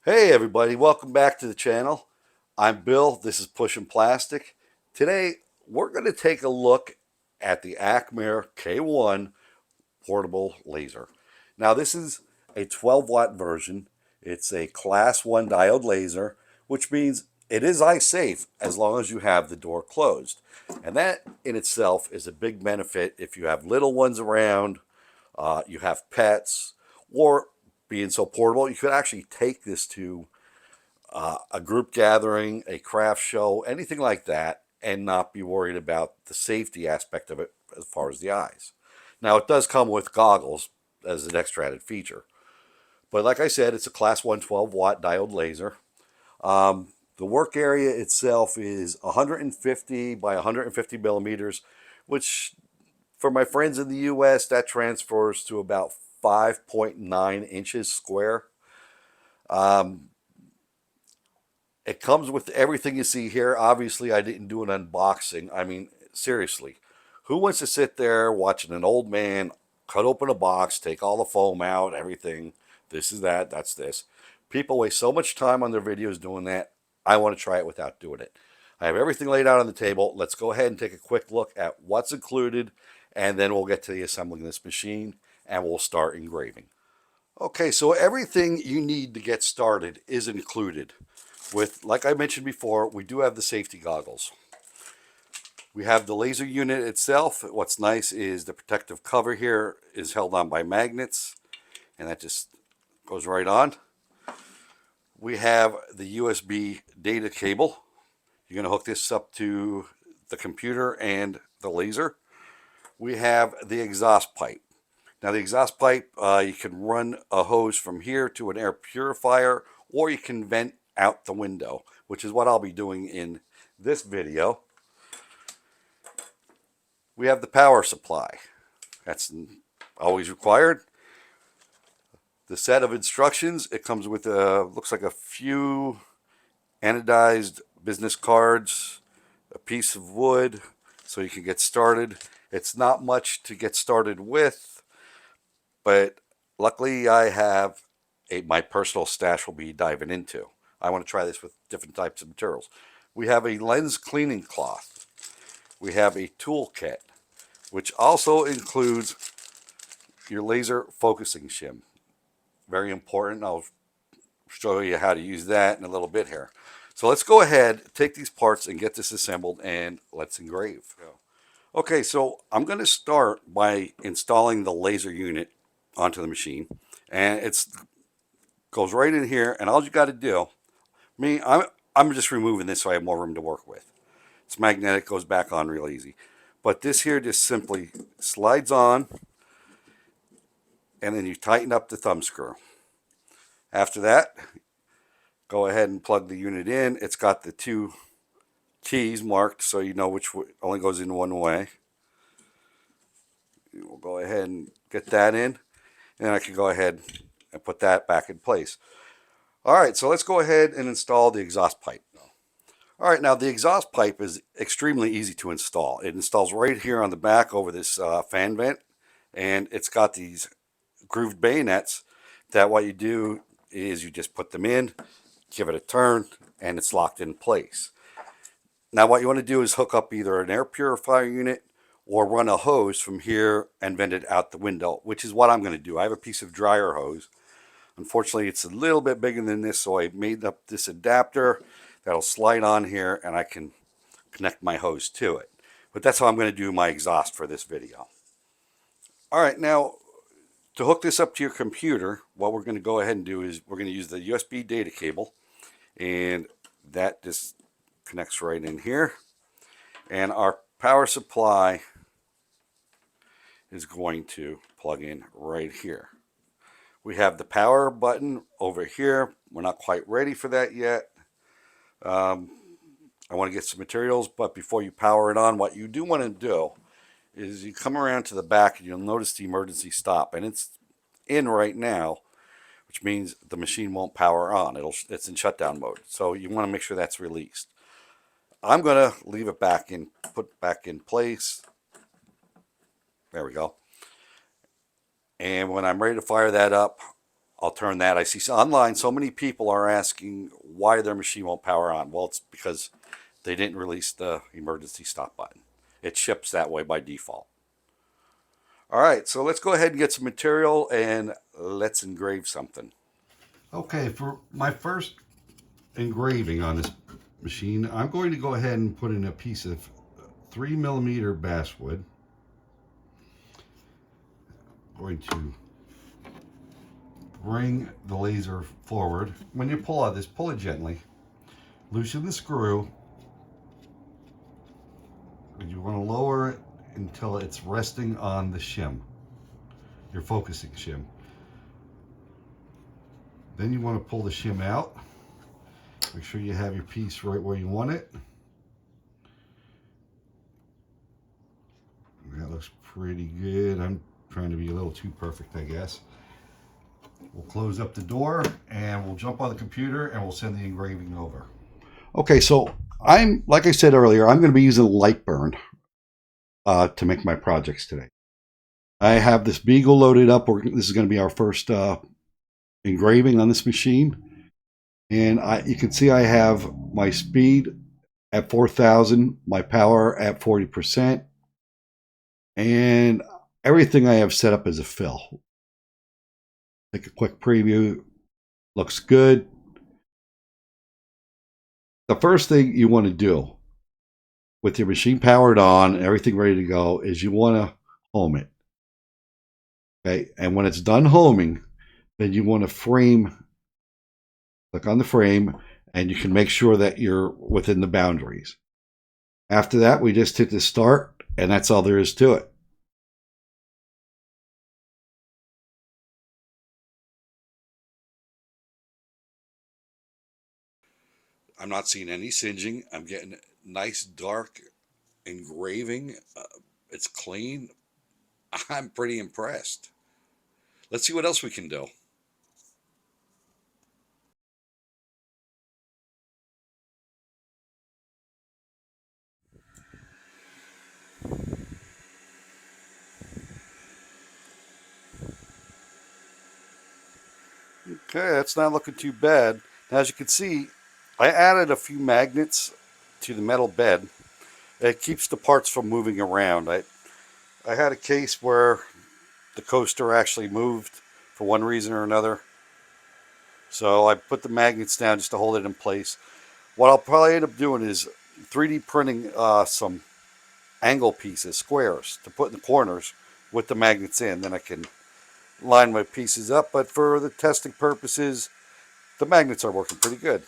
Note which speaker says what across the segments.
Speaker 1: Hey everybody, welcome back to the channel. I'm Bill, this is Pushing Plastic. Today we're going to take a look at the ACMER K1 portable laser. Now this is a 12 watt version. It's a class 1 diode laser, which means it is eye safe as long as you have the door closed. And that in itself is a big benefit if you have little ones around, you have pets, or being so portable, you could actually take this to a group gathering, a craft show, anything like that, and not be worried about the safety aspect of it as far as the eyes. Now, it does come with goggles as an extra added feature. But like I said, it's a class 1 12 watt diode laser. The work area itself is 150 by 150 millimeters, which for my friends in the US, that transfers to about 5.9 inches square. Um, It comes with everything you see here. Obviously, I didn't do an unboxing. I mean, seriously, who wants to sit there watching an old man cut open a box, take all the foam out, everything? This is that, that's this. People waste so much time on their videos doing that. I want to try it without doing it. I have everything laid out on the table. Let's go ahead and take a quick look at what's included, and then we'll get to the assembling of this machine, and we'll start engraving. Okay, so everything you need to get started is included. With, like I mentioned before, we do have the safety goggles. We have the laser unit itself. What's nice is the protective cover here is held on by magnets, and that just goes right on. We have the USB data cable. You're going to hook this up to the computer and the laser. We have the exhaust pipe. Now the exhaust pipe, you can run a hose from here to an air purifier, or you can vent out the window, which is what I'll be doing in this video. We have the power supply. That's always required. The set of instructions, it comes with looks like a few anodized business cards, a piece of wood, so you can get started. It's not much to get started with, but luckily I have my personal stash will be diving into. I want to try this with different types of materials. We have a lens cleaning cloth. We have a toolkit, which also includes your laser focusing shim. Very important. I'll show you how to use that in a little bit here. So let's go ahead, take these parts and get this assembled, and let's engrave. Okay, so I'm going to start by installing the laser unit onto the machine, and it goes right in here, and all you got to do, I'm just removing this so I have more room to work with. It's magnetic, goes back on real easy. But this here just simply slides on, and then you tighten up the thumb screw. After that, go ahead and plug the unit in. It's got the two keys marked so you know which only goes in one way. We'll go ahead and get that in, and I can go ahead and put that back in place. All right, so let's go ahead and install the exhaust pipe. All right, now the exhaust pipe is extremely easy to install. It installs right here on the back over this fan vent, and it's got these grooved bayonets that what you do is you just put them in, give it a turn, and it's locked in place. Now what you want to do is hook up either an air purifier unit or run a hose from here and vent it out the window, which is what I'm going to do. I have a piece of dryer hose. Unfortunately, it's a little bit bigger than this, so I made up this adapter that'll slide on here, and I can connect my hose to it. But that's how I'm going to do my exhaust for this video. All right, now to hook this up to your computer, what we're going to go ahead and do is we're going to use the USB data cable, and that just connects right in here. And our power supply is going to plug in right here. We have the power button over here. We're not quite ready for that yet. I want to get some materials, but before you power it on, what you do want to do is you come around to the back and you'll notice the emergency stop, and it's in right now, which means the machine won't power on. It's in shutdown mode, so you want to make sure that's released. I'm going to leave it put back in place. There we go. And when I'm ready to fire that up, I'll turn that. I see online so many people are asking why their machine won't power on. Well, it's because they didn't release the emergency stop button. It ships that way by default. All right, so let's go ahead and get some material and let's engrave something. Okay, for my first engraving on this machine, I'm going to go ahead and put in a piece of 3mm basswood. I'm going to bring the laser forward. When you pull out this, pull it gently. Loosen the screw. You want to lower it until it's resting on the shim, your focusing shim. Then you want to pull the shim out. Make sure you have your piece right where you want it. That looks pretty good. I'm trying to be a little too perfect, I guess. We'll close up the door and we'll jump on the computer and we'll send the engraving over. Okay, so like I said earlier, I'm going to be using LightBurn to make my projects today. I have this beagle loaded up. This is going to be our first engraving on this machine. And you can see I have my speed at 4,000, my power at 40%, and everything I have set up as a fill. Take a quick preview. Looks good. The first thing you want to do with your machine powered on and everything ready to go is you want to home it. Okay, and when it's done homing, then you want to frame. Click on the frame, and you can make sure that you're within the boundaries. After that, we just hit the start, and that's all there is to it. I'm not seeing any singeing. I'm getting nice dark engraving. It's clean. I'm pretty impressed. Let's see what else we can do. Okay, that's not looking too bad. Now, as you can see, I added a few magnets to the metal bed. It keeps the parts from moving around. I had a case where the coaster actually moved for one reason or another. So I put the magnets down just to hold it in place. What I'll probably end up doing is 3D printing some angle pieces, squares, to put in the corners with the magnets in. Then I can line my pieces up. But for the testing purposes, the magnets are working pretty good.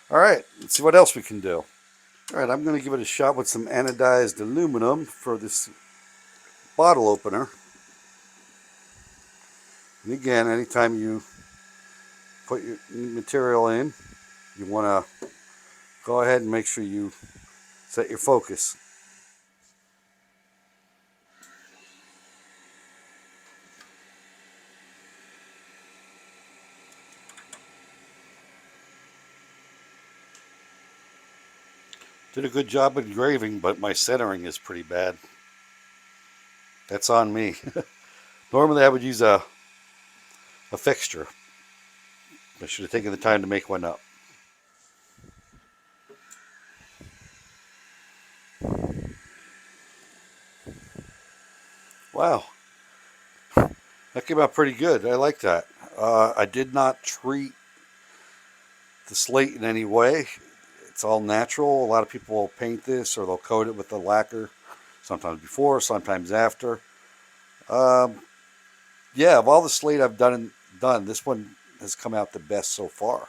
Speaker 1: All right, let's see what else we can do. All right, I'm going to give it a shot with some anodized aluminum for this bottle opener. And again, anytime you put your material in, you want to go ahead and make sure you set your focus. Did a good job engraving, but my centering is pretty bad. That's on me. Normally I would use a fixture. I should have taken the time to make one up. Wow. That came out pretty good. I like that. I did not treat the slate in any way. It's all natural. A lot of people will paint this or they'll coat it with the lacquer, sometimes before, sometimes after. Yeah, of all the slate I've done, this one has come out the best so far.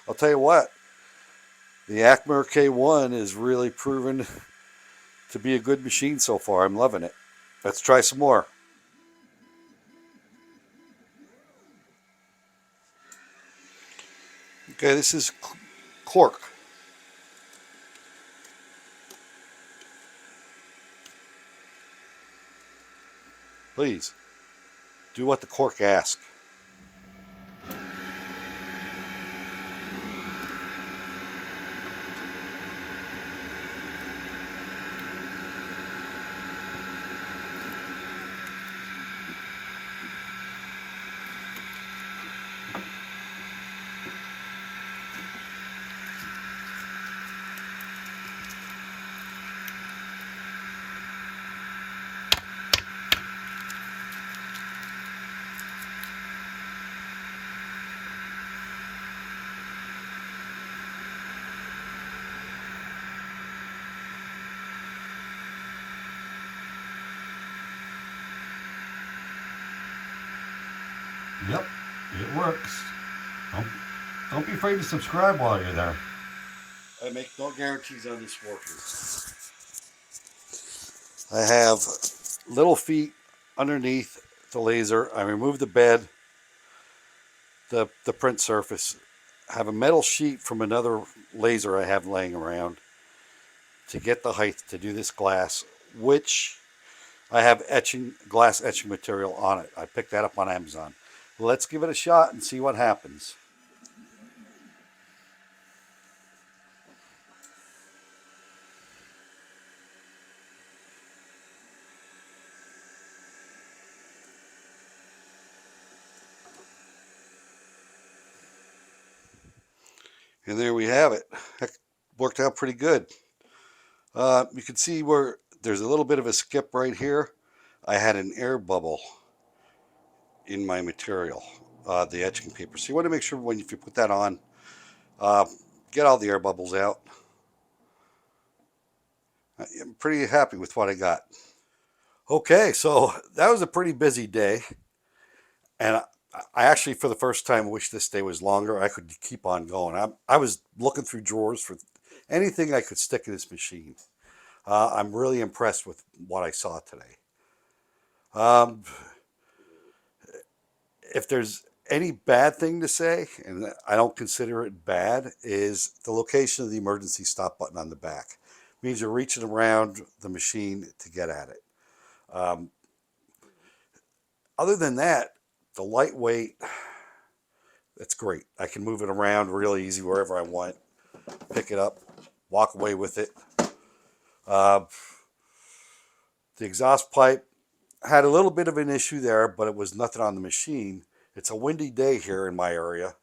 Speaker 1: I'll tell you what, the ACMER K1 is really proven to be a good machine so far. I'm loving it. Let's try some more. Okay, this is cork. Please, do what the cork asks. It works. Don't, don't be afraid to subscribe while you're there. I make no guarantees on this working. I have little feet underneath the laser. I remove the bed, the print surface. I have a metal sheet from another laser I have laying around to get the height to do this glass, which I have glass etching material on it. I picked that up on Amazon. Let's give it a shot and see what happens. And there we have it. That worked out pretty good. You can see where there's a little bit of a skip right here. I had an air bubble in my material, the etching paper. So you want to make sure if you put that on, get all the air bubbles out. I'm pretty happy with what I got. Okay, so that was a pretty busy day. And I actually, for the first time, wish this day was longer. I could keep on going. I was looking through drawers for anything I could stick in this machine. I'm really impressed with what I saw today. If there's any bad thing to say, and I don't consider it bad, is the location of the emergency stop button on the back. It means you're reaching around the machine to get at it. Other than that, the lightweight, that's great. I can move it around really easy wherever I want. Pick it up, walk away with it. The exhaust pipe had a little bit of an issue there, but it was nothing on the machine. It's a windy day here in my area.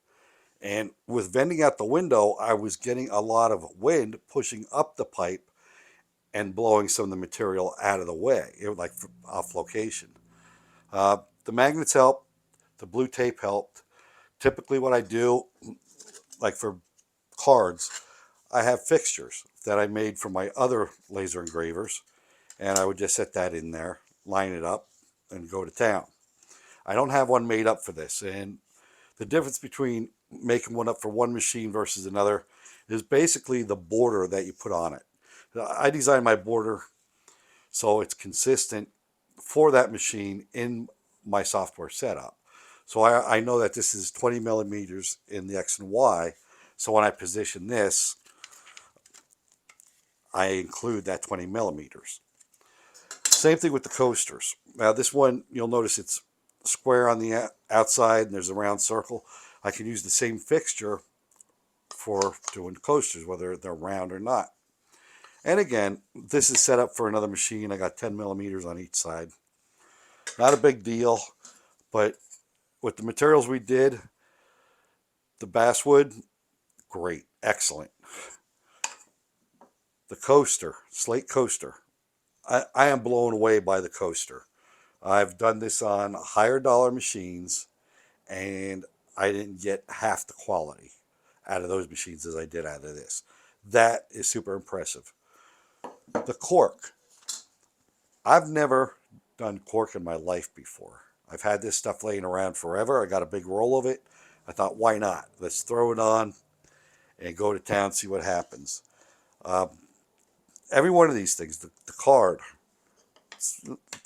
Speaker 1: And with venting out the window, I was getting a lot of wind pushing up the pipe and blowing some of the material out of the way, like off location. The magnets helped. The blue tape helped. Typically what I do, like for cards, I have fixtures that I made for my other laser engravers, and I would just set that in there, line it up, and go to town. I don't have one made up for this, and the difference between making one up for one machine versus another is basically the border that you put on it. I designed my border so it's consistent for that machine in my software setup. So I know that this is 20 millimeters in the X and Y. So when I position this, I include that 20 millimeters. Same thing with the coasters. Now this one, you'll notice it's square on the outside and there's a round circle. I can use the same fixture for doing coasters, whether they're round or not. And again, this is set up for another machine. I got 10 millimeters on each side. Not a big deal, but with the materials we did, the basswood, great, excellent. The coaster, slate coaster, I am blown away by the coaster. I've done this on higher dollar machines, and I didn't get half the quality out of those machines as I did out of this. That is super impressive. The cork. I've never done cork in my life before. I've had this stuff laying around forever. I got a big roll of it. I thought, why not? Let's throw it on and go to town, see what happens. Every one of these things, the card,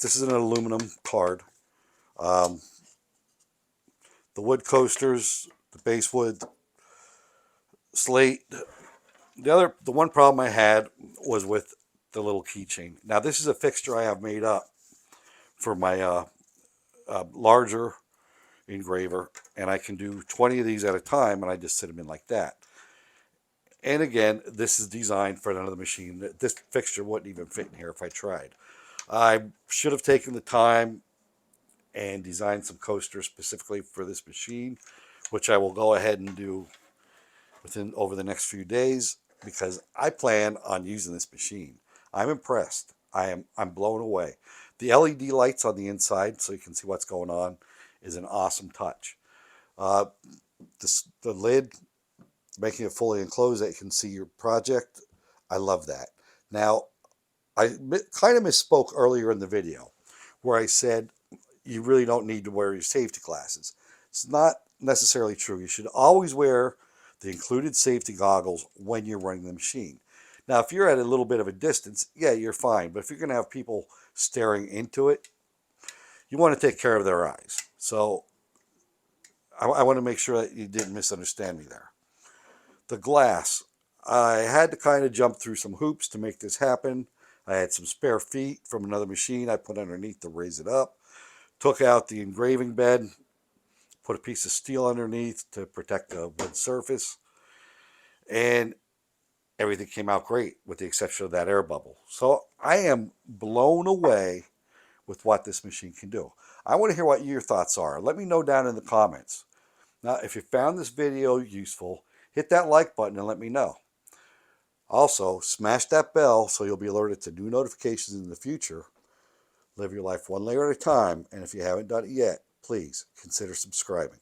Speaker 1: this is an aluminum card. The wood coasters, the basswood, slate. The one problem I had was with the little keychain. Now this is a fixture I have made up for my larger engraver, and I can do 20 of these at a time, and I just sit them in like that. And again, this is designed for another machine. This fixture wouldn't even fit in here if I tried. I should have taken the time and designed some coasters specifically for this machine, which I will go ahead and do over the next few days, because I plan on using this machine. I'm impressed. I'm blown away. The LED lights on the inside, so you can see what's going on, is an awesome touch. The lid, making it fully enclosed that you can see your project, I love that. Now, I kind of misspoke earlier in the video where I said you really don't need to wear your safety glasses. It's not necessarily true. You should always wear the included safety goggles when you're running the machine. Now, if you're at a little bit of a distance, yeah, you're fine. But if you're going to have people staring into it, you want to take care of their eyes. So I want to make sure that you didn't misunderstand me there. The glass. I had to kind of jump through some hoops to make this happen. I had some spare feet from another machine I put underneath to raise it up. Took out the engraving bed, put a piece of steel underneath to protect the wood surface, and everything came out great with the exception of that air bubble. So I am blown away with what this machine can do. I want to hear what your thoughts are. Let me know down in the comments. Now, if you found this video useful, hit that like button and let me know. Also, smash that bell so you'll be alerted to new notifications in the future. Live your life one layer at a time, and if you haven't done it yet, please consider subscribing.